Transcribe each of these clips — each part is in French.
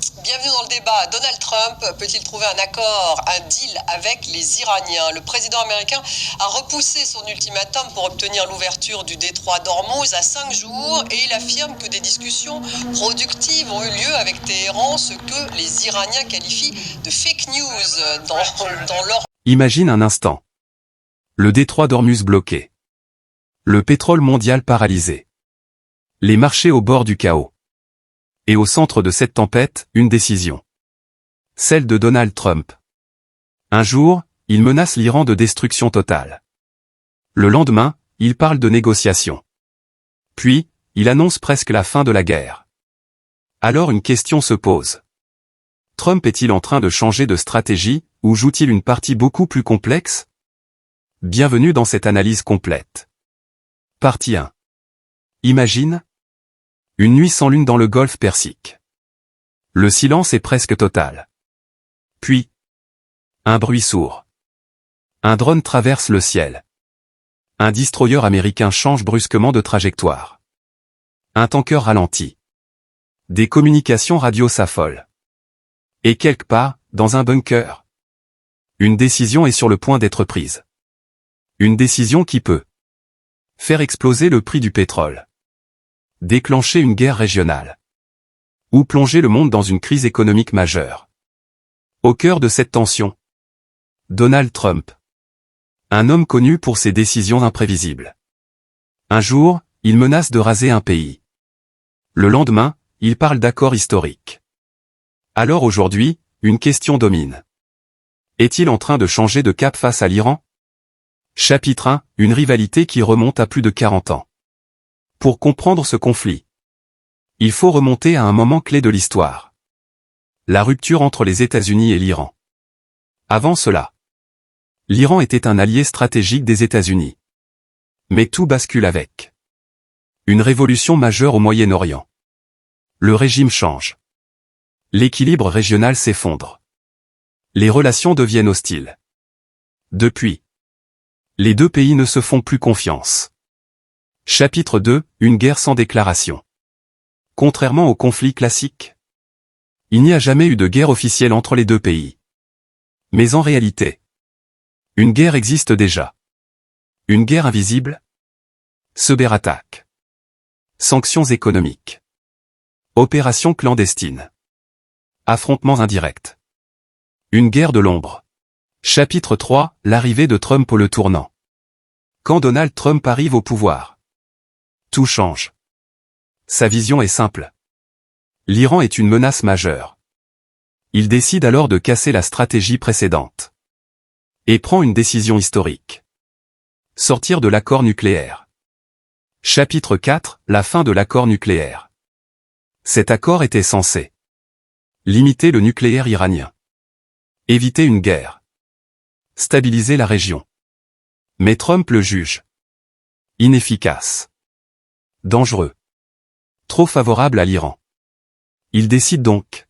Bienvenue dans le débat. Donald Trump peut-il trouver un accord, un deal avec les Iraniens? Le président américain a repoussé son ultimatum pour obtenir l'ouverture du détroit d'Ormuz à 5 jours et il affirme que des discussions productives ont eu lieu avec Téhéran, ce que les Iraniens qualifient de fake news dans leur... Imagine un instant. Le détroit d'Ormuz bloqué. Le pétrole mondial paralysé. Les marchés au bord du chaos. Et au centre de cette tempête, une décision. Celle de Donald Trump. Un jour, il menace l'Iran de destruction totale. Le lendemain, il parle de négociations. Puis, il annonce presque la fin de la guerre. Alors une question se pose. Trump est-il en train de changer de stratégie, ou joue-t-il une partie beaucoup plus complexe? Bienvenue dans cette analyse complète. Partie 1. Imagine une nuit sans lune dans le golfe Persique. Le silence est presque total. Puis, un bruit sourd. Un drone traverse le ciel. Un destroyer américain change brusquement de trajectoire. Un tanker ralentit. Des communications radio s'affolent. Et quelque part, dans un bunker, une décision est sur le point d'être prise. Une décision qui peut faire exploser le prix du pétrole. Déclencher une guerre régionale. Ou plonger le monde dans une crise économique majeure. Au cœur de cette tension, Donald Trump. Un homme connu pour ses décisions imprévisibles. Un jour, il menace de raser un pays. Le lendemain, il parle d'accords historiques. Alors aujourd'hui, une question domine. Est-il en train de changer de cap face à l'Iran? Chapitre 1, une rivalité qui remonte à plus de 40 ans. Pour comprendre ce conflit, il faut remonter à un moment clé de l'histoire. La rupture entre les États-Unis et l'Iran. Avant cela, l'Iran était un allié stratégique des États-Unis. Mais tout bascule avec une révolution majeure au Moyen-Orient. Le régime change. L'équilibre régional s'effondre. Les relations deviennent hostiles. Depuis, les deux pays ne se font plus confiance. Chapitre 2, une guerre sans déclaration. Contrairement au conflit classique, il n'y a jamais eu de guerre officielle entre les deux pays. Mais en réalité, une guerre existe déjà. Une guerre invisible. Cyberattaque. Sanctions économiques. Opérations clandestines. Affrontements indirects. Une guerre de l'ombre. Chapitre 3, l'arrivée de Trump au le tournant. Quand Donald Trump arrive au pouvoir, tout change. Sa vision est simple. L'Iran est une menace majeure. Il décide alors de casser la stratégie précédente. Et prend une décision historique. Sortir de l'accord nucléaire. Chapitre 4, la fin de l'accord nucléaire. Cet accord était censé limiter le nucléaire iranien. Éviter une guerre. Stabiliser la région. Mais Trump le juge inefficace. Dangereux. Trop favorable à l'Iran. Il décide donc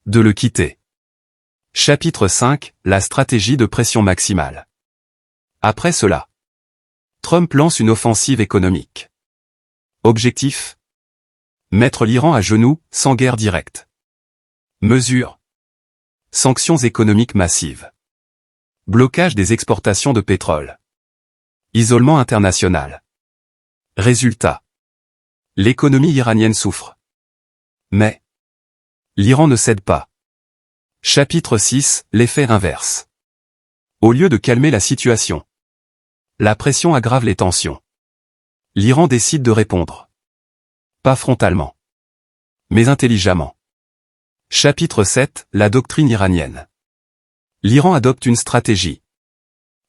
de le quitter. Chapitre 5, la stratégie de pression maximale. Après cela, Trump lance une offensive économique. Objectif: mettre l'Iran à genoux, sans guerre directe. Mesure: sanctions économiques massives. Blocage des exportations de pétrole. Isolement international. Résultat: l'économie iranienne souffre. Mais l'Iran ne cède pas. Chapitre 6, l'effet inverse. Au lieu de calmer la situation, la pression aggrave les tensions. L'Iran décide de répondre. Pas frontalement, mais intelligemment. Chapitre 7, la doctrine iranienne. L'Iran adopte une stratégie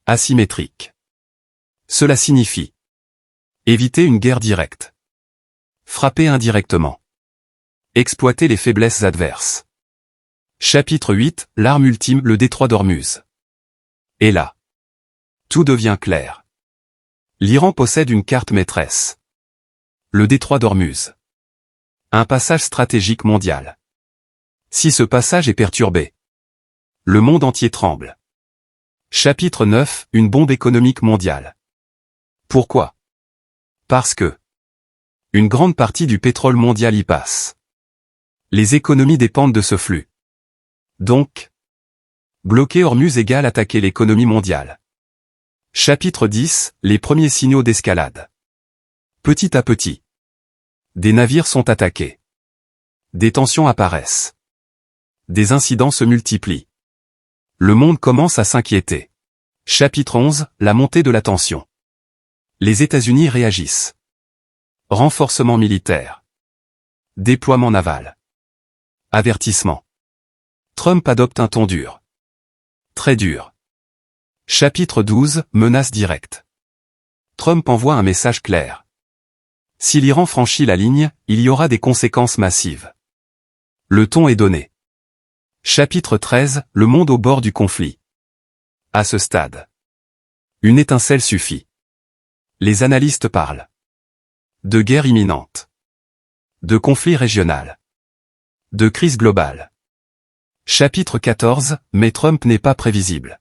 asymétrique. Cela signifie éviter une guerre directe. Frapper indirectement. Exploiter les faiblesses adverses. Chapitre 8, l'arme ultime, le détroit d'Ormuz. Et là, tout devient clair. L'Iran possède une carte maîtresse. Le détroit d'Ormuz. Un passage stratégique mondial. Si ce passage est perturbé, le monde entier tremble. Chapitre 9, une bombe économique mondiale. Pourquoi? Parce que une grande partie du pétrole mondial y passe. Les économies dépendent de ce flux. Donc, bloquer Hormuz égale attaquer l'économie mondiale. Chapitre 10, les premiers signaux d'escalade. Petit à petit, des navires sont attaqués. Des tensions apparaissent. Des incidents se multiplient. Le monde commence à s'inquiéter. Chapitre 11, la montée de la tension. Les États-Unis réagissent. Renforcement militaire. Déploiement naval. Avertissement. Trump adopte un ton dur. Très dur. Chapitre 12, menace directe. Trump envoie un message clair. Si l'Iran franchit la ligne, il y aura des conséquences massives. Le ton est donné. Chapitre 13, le monde au bord du conflit. À ce stade, une étincelle suffit. Les analystes parlent de guerre imminente, de conflit régional, de crise globale. Chapitre 14, mais Trump n'est pas prévisible.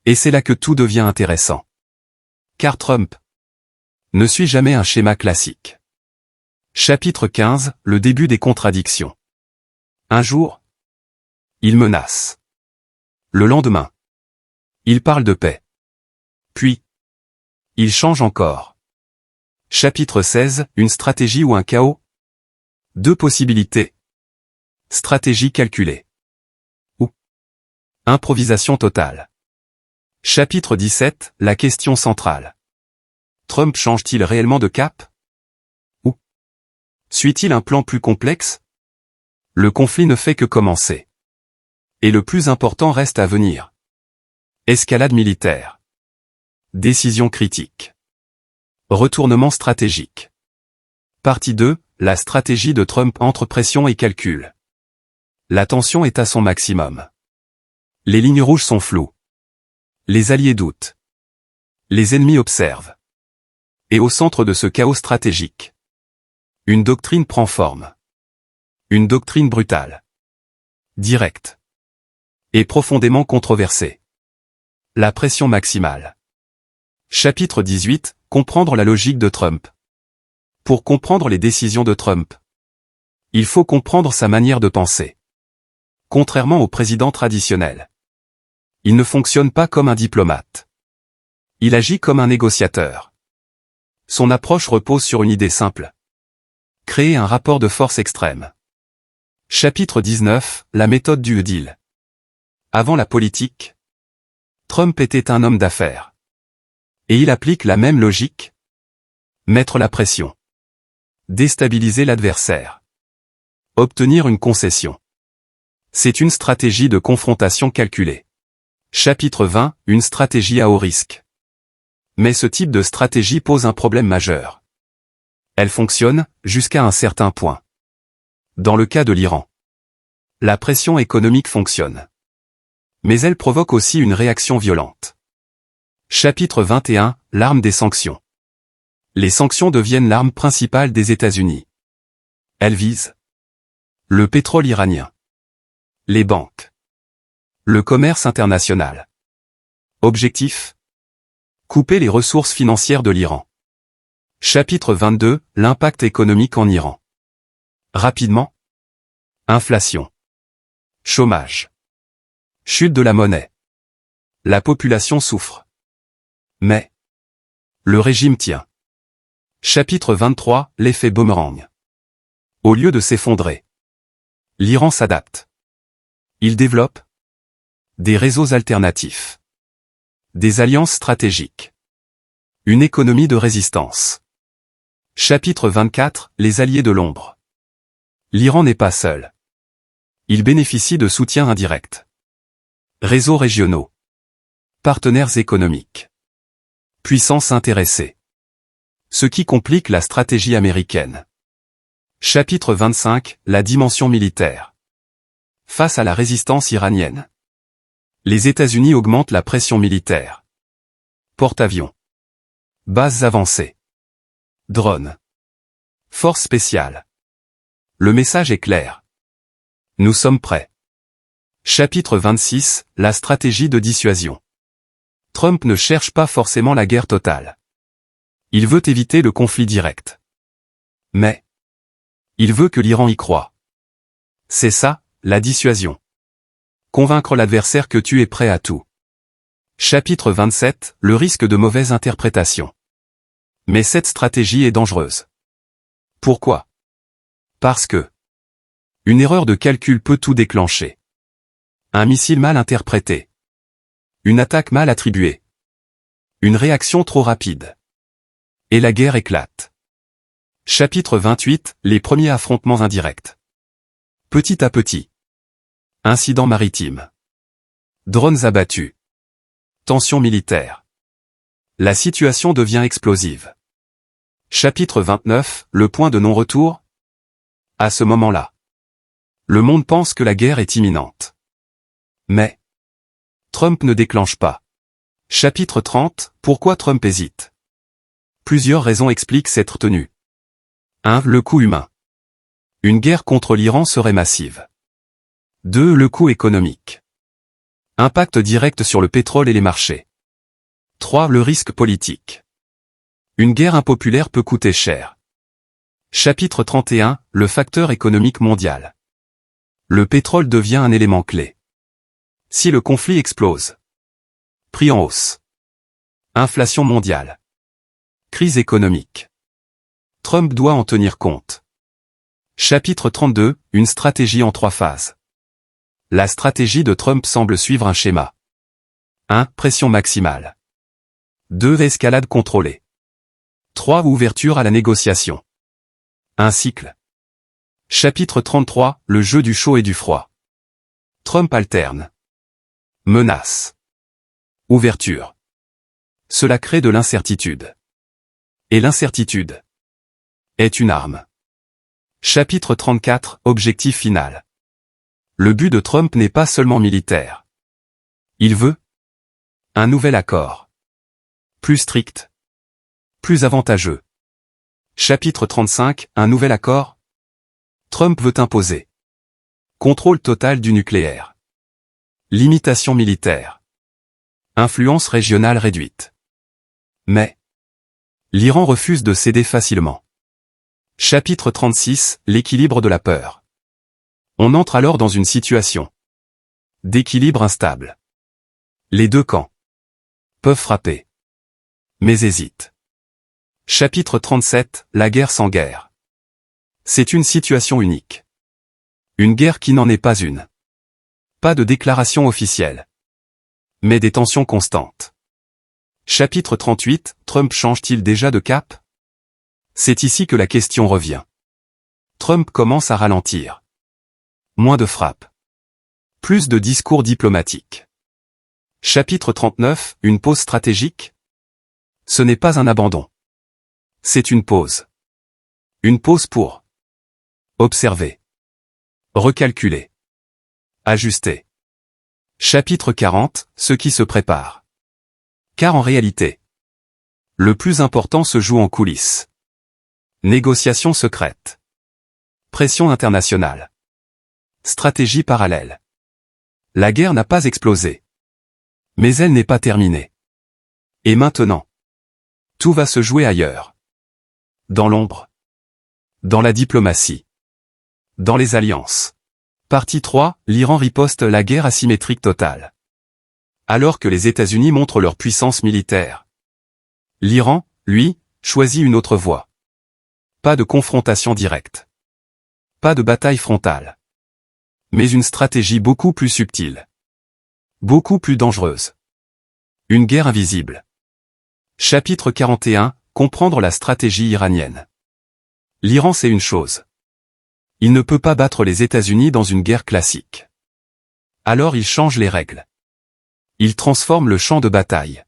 Et c'est là que tout devient intéressant. Car Trump ne suit jamais un schéma classique. Chapitre 15, le début des contradictions. Un jour, il menace. Le lendemain, il parle de paix. Puis, il change encore. Chapitre 16, une stratégie ou un chaos? Deux possibilités. Stratégie calculée. Ou improvisation totale. Chapitre 17, la question centrale. Trump change-t-il réellement de cap? Ou suit-il un plan plus complexe? Le conflit ne fait que commencer. Et le plus important reste à venir. Escalade militaire. Décision critique. Retournement stratégique. Partie 2, la stratégie de Trump entre pression et calcul. La tension est à son maximum. Les lignes rouges sont floues. Les alliés doutent. Les ennemis observent. Et au centre de ce chaos stratégique, une doctrine prend forme. Une doctrine brutale. Directe. Et profondément controversée. La pression maximale. Chapitre 18, comprendre la logique de Trump. Pour comprendre les décisions de Trump, il faut comprendre sa manière de penser. Contrairement au président traditionnel, il ne fonctionne pas comme un diplomate. Il agit comme un négociateur. Son approche repose sur une idée simple. Créer un rapport de force extrême. Chapitre 19, la méthode du deal. Avant la politique, Trump était un homme d'affaires. Et il applique la même logique. Mettre la pression. Déstabiliser l'adversaire. Obtenir une concession. C'est une stratégie de confrontation calculée. Chapitre 20, une stratégie à haut risque. Mais ce type de stratégie pose un problème majeur. Elle fonctionne, jusqu'à un certain point. Dans le cas de l'Iran, la pression économique fonctionne. Mais elle provoque aussi une réaction violente. Chapitre 21, l'arme des sanctions. Les sanctions deviennent l'arme principale des États-Unis. Elles visent le pétrole iranien, les banques, le commerce international. Objectif: couper les ressources financières de l'Iran. Chapitre 22, l'impact économique en Iran. Rapidement. Inflation. Chômage. Chute de la monnaie. La population souffre. Mais le régime tient. Chapitre 23, l'effet boomerang. Au lieu de s'effondrer, l'Iran s'adapte. Il développe des réseaux alternatifs. Des alliances stratégiques. Une économie de résistance. Chapitre 24, les alliés de l'ombre. L'Iran n'est pas seul. Il bénéficie de soutiens indirects. Réseaux régionaux. Partenaires économiques. Puissances intéressées. Ce qui complique la stratégie américaine. Chapitre 25, la dimension militaire. Face à la résistance iranienne, les États-Unis augmentent la pression militaire. Porte-avions. Bases avancées. Drones. Forces spéciales. Le message est clair. Nous sommes prêts. Chapitre 26, la stratégie de dissuasion. Trump ne cherche pas forcément la guerre totale. Il veut éviter le conflit direct. Mais il veut que l'Iran y croie. C'est ça, la dissuasion. Convaincre l'adversaire que tu es prêt à tout. Chapitre 27, le risque de mauvaise interprétation. Mais cette stratégie est dangereuse. Pourquoi? Parce que une erreur de calcul peut tout déclencher. Un missile mal interprété. Une attaque mal attribuée. Une réaction trop rapide. Et la guerre éclate. Chapitre 28, les premiers affrontements indirects. Petit à petit. Incidents maritimes. Drones abattus. Tensions militaires. La situation devient explosive. Chapitre 29, le point de non-retour. À ce moment-là, le monde pense que la guerre est imminente. Mais Trump ne déclenche pas. Chapitre 30, pourquoi Trump hésite? Plusieurs raisons expliquent cette tenue. 1. Le coût humain. Une guerre contre l'Iran serait massive. 2. Le coût économique. Impact direct sur le pétrole et les marchés. 3. Le risque politique. Une guerre impopulaire peut coûter cher. Chapitre 31, le facteur économique mondial. Le pétrole devient un élément clé. Si le conflit explose. Prix en hausse. Inflation mondiale. Crise économique. Trump doit en tenir compte. Chapitre 32, une stratégie en 3 phases. La stratégie de Trump semble suivre un schéma. 1. Pression maximale. 2. Escalade contrôlée. 3. Ouverture à la négociation. Un cycle. Chapitre 33, le jeu du chaud et du froid. Trump alterne. Menace. Ouverture. Cela crée de l'incertitude. Et l'incertitude est une arme. Chapitre 34, objectif final. Le but de Trump n'est pas seulement militaire. Il veut un nouvel accord. Plus strict. Plus avantageux. Chapitre 35, un nouvel accord. Trump veut imposer contrôle total du nucléaire. Limitation militaire. Influence régionale réduite. Mais l'Iran refuse de céder facilement. Chapitre 36, l'équilibre de la peur. On entre alors dans une situation d'équilibre instable. Les deux camps peuvent frapper, mais hésitent. Chapitre 37, la guerre sans guerre. C'est une situation unique. Une guerre qui n'en est pas une. Pas de déclaration officielle. Mais des tensions constantes. Chapitre 38, Trump change-t-il déjà de cap? C'est ici que la question revient. Trump commence à ralentir. Moins de frappes. Plus de discours diplomatiques. Chapitre 39, une pause stratégique? Ce n'est pas un abandon. C'est une pause. Une pause pour observer. Recalculer. Ajuster. Chapitre 40, ce qui se prépare. Car en réalité, le plus important se joue en coulisses. Négociations secrètes. Pression internationale. Stratégie parallèle. La guerre n'a pas explosé. Mais elle n'est pas terminée. Et maintenant, tout va se jouer ailleurs. Dans l'ombre. Dans la diplomatie. Dans les alliances. Partie 3, l'Iran riposte la guerre asymétrique totale. Alors que les États-Unis montrent leur puissance militaire. L'Iran, lui, choisit une autre voie. Pas de confrontation directe. Pas de bataille frontale. Mais une stratégie beaucoup plus subtile. Beaucoup plus dangereuse. Une guerre invisible. Chapitre 41, comprendre la stratégie iranienne. L'Iran sait une chose. Il ne peut pas battre les États-Unis dans une guerre classique. Alors il change les règles. Il transforme le champ de bataille.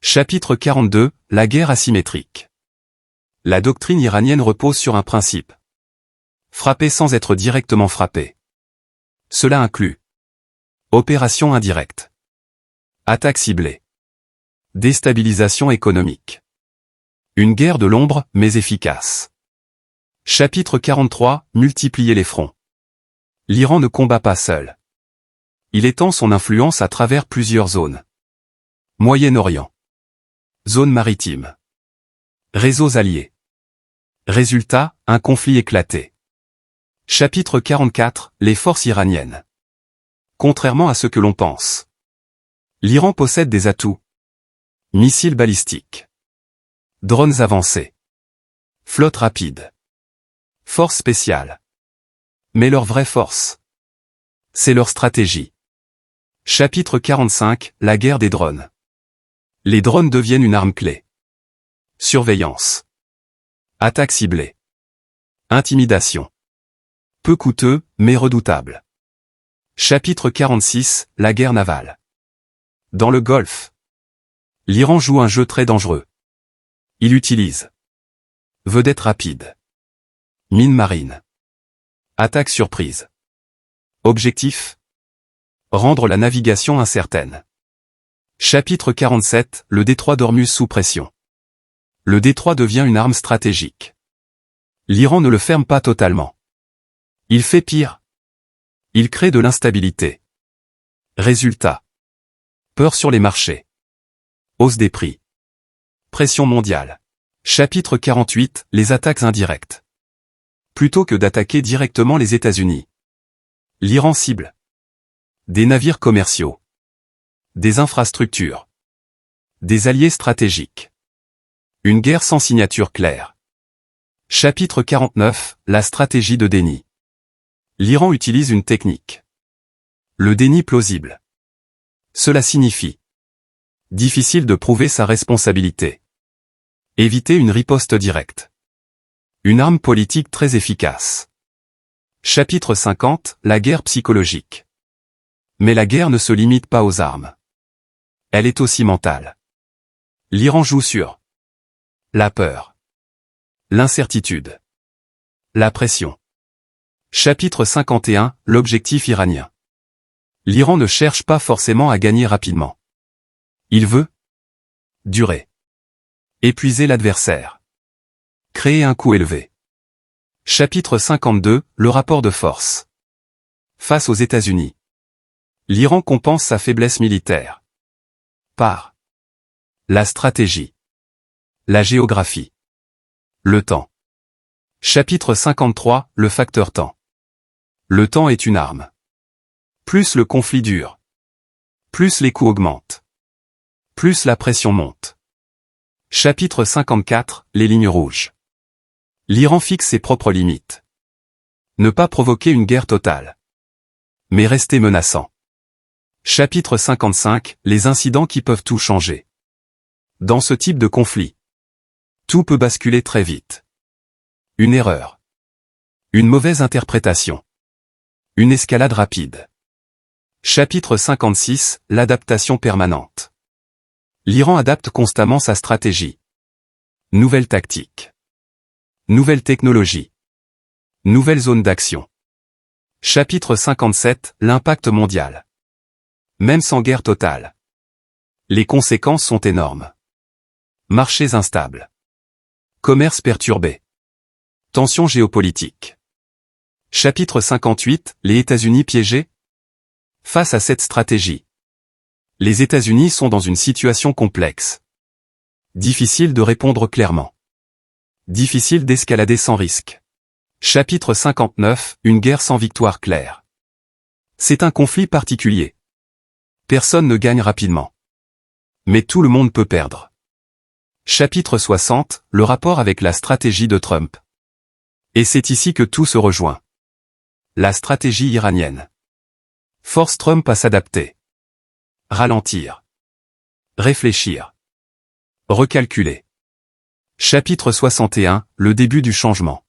Chapitre 42, la guerre asymétrique. La doctrine iranienne repose sur un principe. Frapper sans être directement frappé. Cela inclut opération indirecte. Attaque ciblée. Déstabilisation économique. Une guerre de l'ombre, mais efficace. Chapitre 43, multiplier les fronts. L'Iran ne combat pas seul. Il étend son influence à travers plusieurs zones. Moyen-Orient. Zone maritime. Réseaux alliés. Résultat, un conflit éclaté. Chapitre 44, les forces iraniennes. Contrairement à ce que l'on pense, l'Iran possède des atouts. Missiles balistiques. Drones avancés. Flotte rapide. Force spéciale. Mais leur vraie force, c'est leur stratégie. Chapitre 45, la guerre des drones. Les drones deviennent une arme clé. Surveillance. Attaque ciblée. Intimidation. Peu coûteux, mais redoutable. Chapitre 46, la guerre navale. Dans le Golfe, l'Iran joue un jeu très dangereux. Il utilise vedette rapide. Mine marine. Attaque surprise. Objectif: rendre la navigation incertaine. Chapitre 47, le détroit d'Ormuz sous pression. Le détroit devient une arme stratégique. L'Iran ne le ferme pas totalement. Il fait pire. Il crée de l'instabilité. Résultat: peur sur les marchés. Hausse des prix. Pression mondiale. Chapitre 48, les attaques indirectes. Plutôt que d'attaquer directement les États-Unis, l'Iran cible des navires commerciaux, des infrastructures, des alliés stratégiques. Une guerre sans signature claire. Chapitre 49, la stratégie de déni. L'Iran utilise une technique. Le déni plausible. Cela signifie difficile de prouver sa responsabilité. Éviter une riposte directe. Une arme politique très efficace. Chapitre 50, la guerre psychologique. Mais la guerre ne se limite pas aux armes. Elle est aussi mentale. L'Iran joue sur la peur, l'incertitude, la pression. Chapitre 51, l'objectif iranien. L'Iran ne cherche pas forcément à gagner rapidement. Il veut durer. Épuiser l'adversaire. Créer un coût élevé. Chapitre 52, le rapport de force. Face aux États-Unis, l'Iran compense sa faiblesse militaire par la stratégie, la géographie, le temps. Chapitre 53, le facteur temps. Le temps est une arme. Plus le conflit dure, plus les coûts augmentent, plus la pression monte. Chapitre 54, les lignes rouges. L'Iran fixe ses propres limites. Ne pas provoquer une guerre totale, mais rester menaçant. Chapitre 55, les incidents qui peuvent tout changer. Dans ce type de conflit, tout peut basculer très vite. Une erreur. Une mauvaise interprétation. Une escalade rapide. Chapitre 56, l'adaptation permanente. L'Iran adapte constamment sa stratégie. Nouvelles tactiques. Nouvelles technologies. Nouvelles zones d'action. Chapitre 57, l'impact mondial. Même sans guerre totale, les conséquences sont énormes. Marchés instables. Commerce perturbé. Tensions géopolitiques. Chapitre 58, les États-Unis piégés. Face à cette stratégie, les États-Unis sont dans une situation complexe. Difficile de répondre clairement. Difficile d'escalader sans risque. Chapitre 59, une guerre sans victoire claire. C'est un conflit particulier. Personne ne gagne rapidement. Mais tout le monde peut perdre. Chapitre 60, le rapport avec la stratégie de Trump. Et c'est ici que tout se rejoint. La stratégie iranienne force Trump à s'adapter. Ralentir. Réfléchir. Recalculer. Chapitre 61, le début du changement.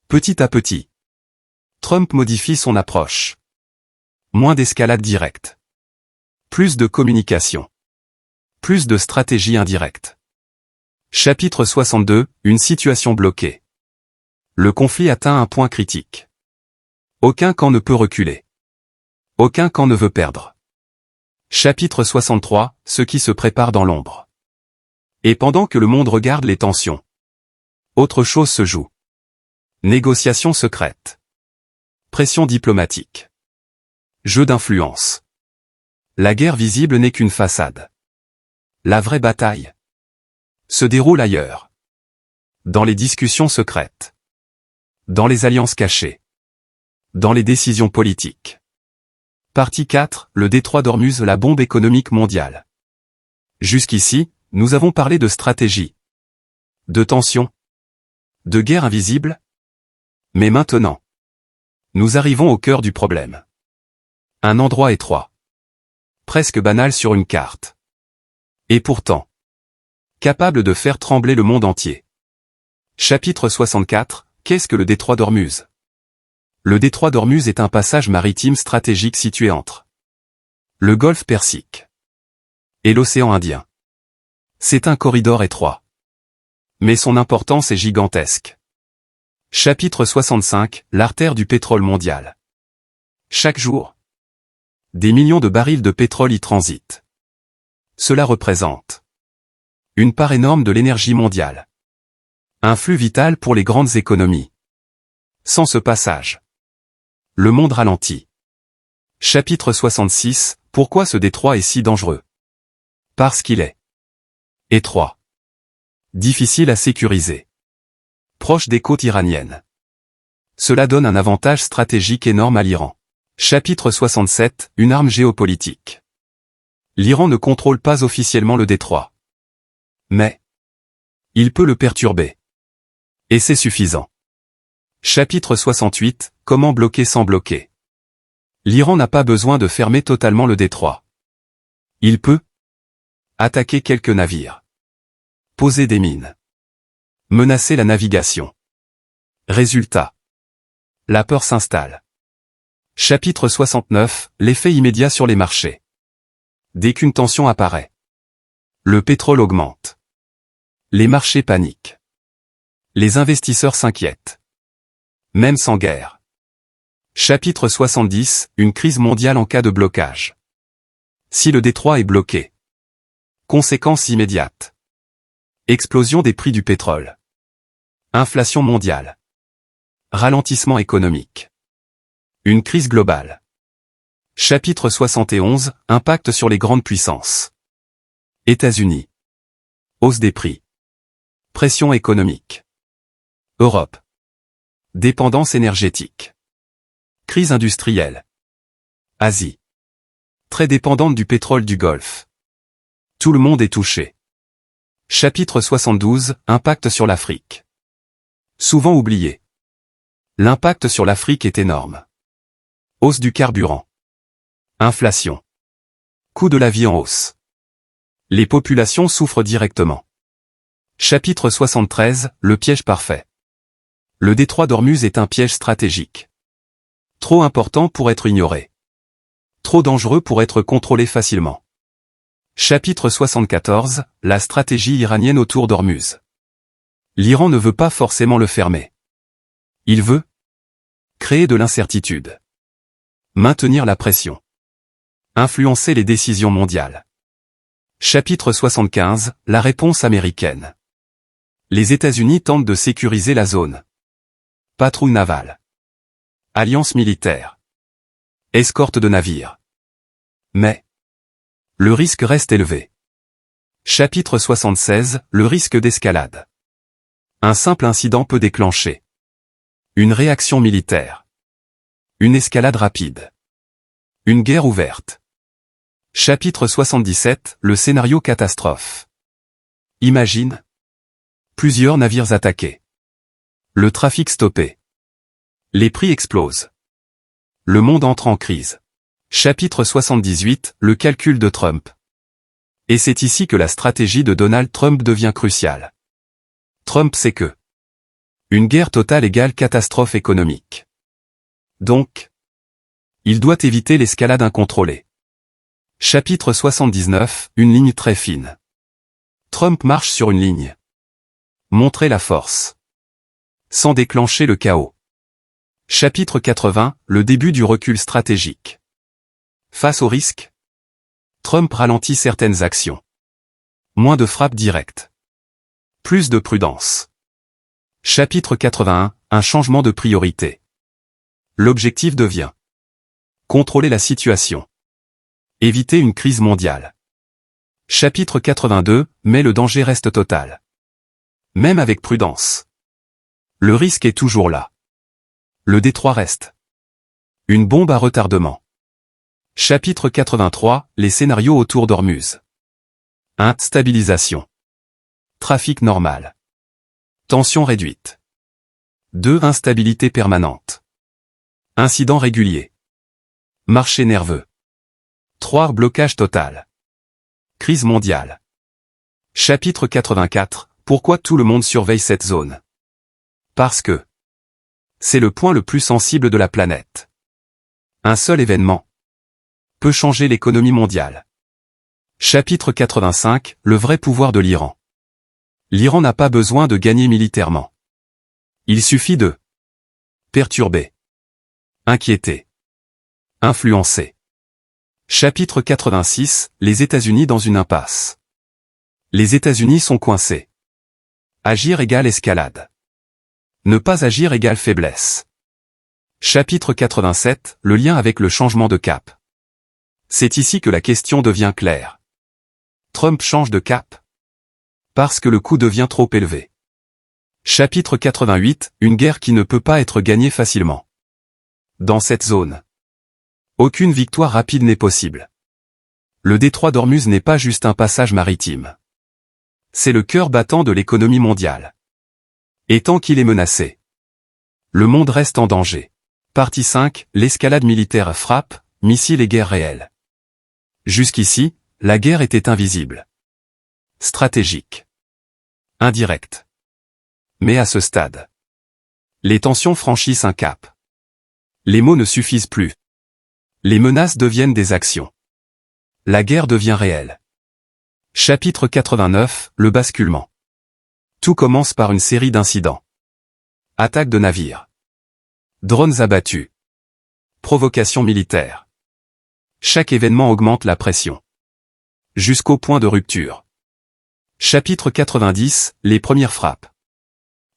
Petit à petit, Trump modifie son approche. Moins d'escalade directe. Plus de communication. Plus de stratégie indirecte. Chapitre 62, une situation bloquée. Le conflit atteint un point critique. Aucun camp ne peut reculer. Aucun camp ne veut perdre. Chapitre 63, ce qui se prépare dans l'ombre. Et pendant que le monde regarde les tensions, autre chose se joue. Négociations secrètes. Pression diplomatique. Jeu d'influence. La guerre visible n'est qu'une façade. La vraie bataille se déroule ailleurs. Dans les discussions secrètes. Dans les alliances cachées. Dans les décisions politiques. Partie 4, le détroit d'Ormuz, la bombe économique mondiale. Jusqu'ici, nous avons parlé de stratégie, de tension, de guerre invisible. Mais maintenant, nous arrivons au cœur du problème. Un endroit étroit. Presque banal sur une carte. Et pourtant, capable de faire trembler le monde entier. Chapitre 64, qu'est-ce que le détroit d'Ormuz? Le détroit d'Ormuz est un passage maritime stratégique situé entre le golfe Persique et l'océan Indien. C'est un corridor étroit. Mais son importance est gigantesque. Chapitre 65, l'artère du pétrole mondial. Chaque jour, des millions de barils de pétrole y transitent. Cela représente une part énorme de l'énergie mondiale. Un flux vital pour les grandes économies. Sans ce passage, le monde ralentit. Chapitre 66, pourquoi ce détroit est si dangereux? Parce qu'il est étroit, difficile à sécuriser, proche des côtes iraniennes. Cela donne un avantage stratégique énorme à l'Iran. Chapitre 67, une arme géopolitique. L'Iran ne contrôle pas officiellement le détroit. Mais il peut le perturber. Et c'est suffisant. Chapitre 68, comment bloquer sans bloquer. L'Iran n'a pas besoin de fermer totalement le détroit. Il peut attaquer quelques navires, poser des mines, menacer la navigation. Résultat. La peur s'installe. Chapitre 69, l'effet immédiat sur les marchés. Dès qu'une tension apparaît, le pétrole augmente. Les marchés paniquent. Les investisseurs s'inquiètent. Même sans guerre. Chapitre 70, une crise mondiale en cas de blocage. Si le détroit est bloqué. Conséquences immédiates. Explosion des prix du pétrole. Inflation mondiale. Ralentissement économique. Une crise globale. Chapitre 71, impact sur les grandes puissances. États-Unis. Hausse des prix. Pression économique. Europe. Dépendance énergétique. Crise industrielle. Asie. Très dépendante du pétrole du Golfe. Tout le monde est touché. Chapitre 72, impact sur l'Afrique. Souvent oublié. L'impact sur l'Afrique est énorme. Hausse du carburant. Inflation. Coût de la vie en hausse. Les populations souffrent directement. Chapitre 73, le piège parfait. Le détroit d'Ormuz est un piège stratégique. Trop important pour être ignoré. Trop dangereux pour être contrôlé facilement. Chapitre 74, la stratégie iranienne autour d'Ormuz. L'Iran ne veut pas forcément le fermer. Il veut créer de l'incertitude. Maintenir la pression. Influencer les décisions mondiales. Chapitre 75, la réponse américaine. Les États-Unis tentent de sécuriser la zone. Patrouille navale. Alliance militaire. Escorte de navires. Mais le risque reste élevé. Chapitre 76, le risque d'escalade. Un simple incident peut déclencher une réaction militaire. Une escalade rapide. Une guerre ouverte. Chapitre 77, le scénario catastrophe. Imagine plusieurs navires attaqués. Le trafic stoppé. Les prix explosent. Le monde entre en crise. Chapitre 78, le calcul de Trump. Et c'est ici que la stratégie de Donald Trump devient cruciale. Trump sait que une guerre totale égale catastrophe économique. Donc, il doit éviter l'escalade incontrôlée. Chapitre 79, une ligne très fine. Trump marche sur une ligne. Montrer la force. Sans déclencher le chaos. Chapitre 80, le début du recul stratégique. Face au risque, Trump ralentit certaines actions. Moins de frappes directes. Plus de prudence. Chapitre 81, un changement de priorité. L'objectif devient contrôler la situation. Éviter une crise mondiale. Chapitre 82, mais le danger reste total. Même avec prudence. Le risque est toujours là. Le détroit reste Une bombe à retardement. Chapitre 83, les scénarios autour d'Ormuz. 1. Stabilisation. Trafic normal. Tension réduite. 2. Instabilité permanente. Incident régulier. Marché nerveux. 3. Blocage total. Crise mondiale. Chapitre 84, pourquoi tout le monde surveille cette zone? Parce que c'est le point le plus sensible de la planète. Un seul événement peut changer l'économie mondiale. Chapitre 85, le vrai pouvoir de l'Iran. L'Iran n'a pas besoin de gagner militairement. Il suffit de perturber, inquiéter, influencer. Chapitre 86, les États-Unis dans une impasse. Les États-Unis sont coincés. Agir égale escalade. Ne pas agir égale faiblesse. Chapitre 87, le lien avec le changement de cap. C'est ici que la question devient claire. Trump change de cap parce que le coût devient trop élevé. Chapitre 88, une guerre qui ne peut pas être gagnée facilement. Dans cette zone, aucune victoire rapide n'est possible. Le détroit d'Ormuz n'est pas juste un passage maritime. C'est le cœur battant de l'économie mondiale. Et tant qu'il est menacé, le monde reste en danger. Partie 5, l'escalade militaire frappe, missiles et guerre réelle. Jusqu'ici, la guerre était invisible. Stratégique. Indirecte. Mais à ce stade, les tensions franchissent un cap. Les mots ne suffisent plus. Les menaces deviennent des actions. La guerre devient réelle. Chapitre 89, le basculement. Tout commence par une série d'incidents. Attaque de navires. Drones abattus. Provocation militaire. Chaque événement augmente la pression. Jusqu'au point de rupture. Chapitre 90, les premières frappes.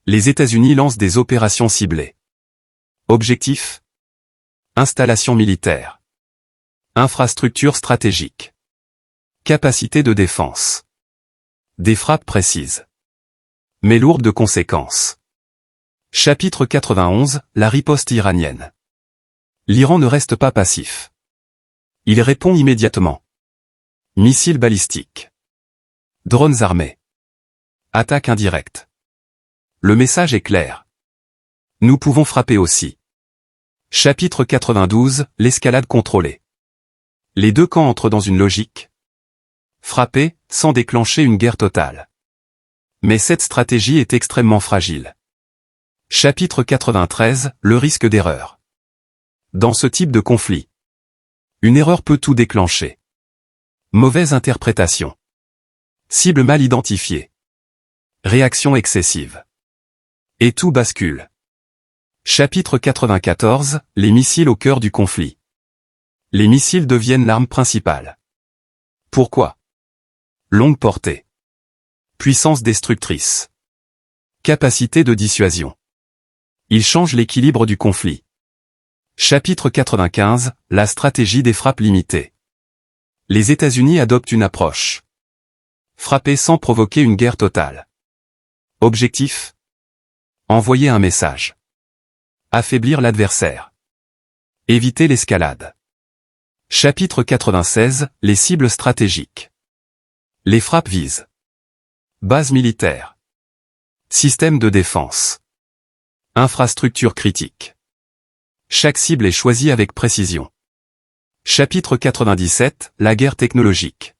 Les États-Unis lancent des opérations ciblées. Objectif. Installation militaire. Infrastructure stratégique. Capacité de défense. Des frappes précises, mais lourdes de conséquences. Chapitre 91, la riposte iranienne. L'Iran ne reste pas passif. Il répond immédiatement. Missiles balistiques. Drones armés. Attaque indirecte. Le message est clair. Nous pouvons frapper aussi. Chapitre 92, l'escalade contrôlée. Les deux camps entrent dans une logique. Frapper, sans déclencher une guerre totale. Mais cette stratégie est extrêmement fragile. Chapitre 93, le risque d'erreur. Dans ce type de conflit, une erreur peut tout déclencher. Mauvaise interprétation. Cible mal identifiée. Réaction excessive. Et tout bascule. Chapitre 94, les missiles au cœur du conflit. Les missiles deviennent l'arme principale. Pourquoi? Longue portée. Puissance destructrice. Capacité de dissuasion. Ils changent l'équilibre du conflit. Chapitre 95, la stratégie des frappes limitées. Les États-Unis adoptent une approche. Frapper sans provoquer une guerre totale. Objectif. Envoyer un message. Affaiblir l'adversaire. Éviter l'escalade. Chapitre 96, les cibles stratégiques. Les frappes visent. Base militaire. Système de défense. Infrastructure critique. Chaque cible est choisie avec précision. Chapitre 97, la guerre technologique.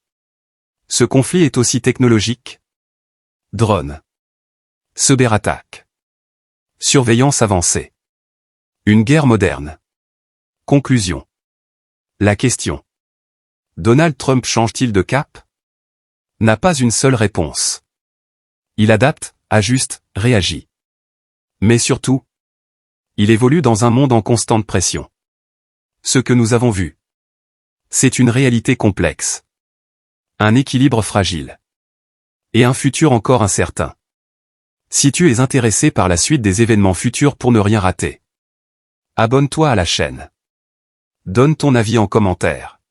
Ce conflit est aussi technologique. Drone. Cyberattaque. Surveillance avancée. Une guerre moderne. Conclusion. La question. Donald Trump change-t-il de cap? N'a pas une seule réponse. Il adapte, ajuste, réagit. Mais surtout, il évolue dans un monde en constante pression. Ce que nous avons vu, c'est une réalité complexe. Un équilibre fragile. Et un futur encore incertain. Si tu es intéressé par la suite des événements futurs pour ne rien rater, abonne-toi à la chaîne. Donne ton avis en commentaire.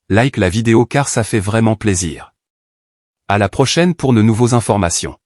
Like la vidéo car ça fait vraiment plaisir. À la prochaine pour de nouvelles informations.